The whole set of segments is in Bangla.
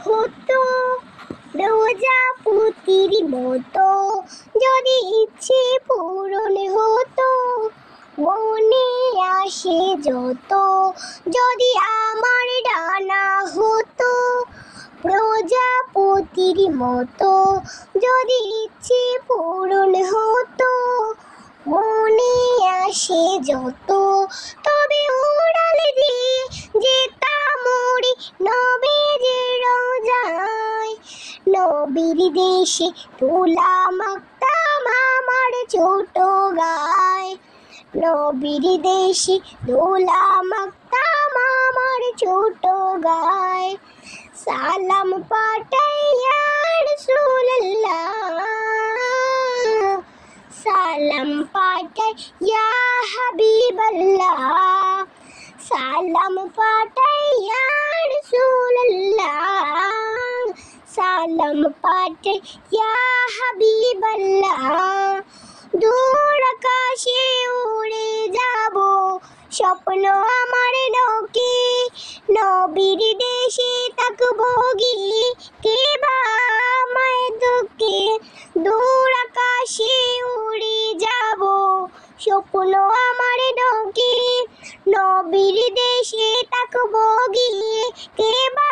হতো প্রজাপতির মতো, যদি ইচ্ছে পূরণ হতো মনে আসে যত, যদি আমার ডানা হতো প্রজাপতির মতো, যদি ইচ্ছে পূরণ হতো মনে আসে যত, তবে উড়াল দিয়ে যেতাম উড়ি নবীর রোজায়, নবীর দেশে ধুলা মাখতাম আমার ছোট গায়, নবীর দেশে ধুলা মাখতাম আমার ছোট গায়। সালাম পাঠাই ইয়া রাসূলুল্লাহ, সালাম পাঠাই ইয়া হাবিবাল্লাহ, সালাম পাঠাই ইয়া রাসূলুল্লাহ, সালাম পাঠাই ইয়া হাবিবাল্লাহ। দূর আকাশে উড়ে যাব স্বপ্ন আমার নৌকে, নবীর দেশে থাকবো গিয়ে কে বা আমায় দুঃখে, দূর আকাশে উড়ে যাব স্বপ্ন আমার নৌকে, নবীর দেশে থাকবো গিয়ে কে বা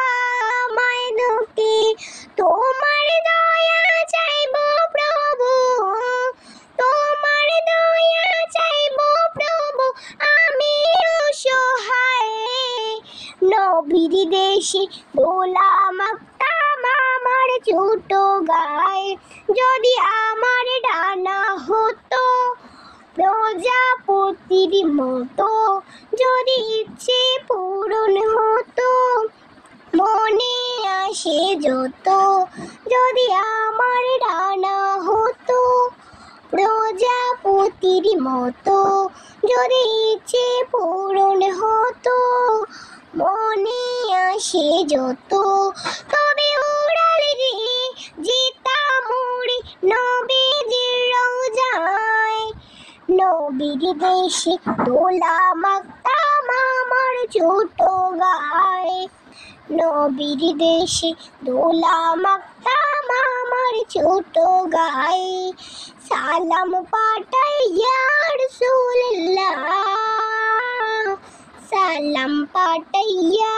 আমায় দুঃখে। তোমার দয়া চাইবো প্রভু, তোমার দয়া চাইবো প্রভু, আমি অসহায়, নবীর দেশে ধুলা মাখতাম আমার ছোট গায়ে, যদি আমার ডানা হতো প্রজাপতির মতো, যদি ইচ্ছে পূরণ হতো মনে আসে যত, যদি আমার ডানা হতো প্রজাপতির মতো, যদি ইচ্ছে পূরণ হতো মনে আসে যত, তবে উড়াল দিয়ে যেতাম উড়ি নবীর রোজায়, নবীর দেশে ধুলা মাখতাম আমার ছোট গায়ে, নবীর দেশে ধুলা মাখতাম আমার ছোট গায়ে। সালাম পাঠাই ইয়া রাসূলুল্লাহ, সালাম পাঠাই ইয়া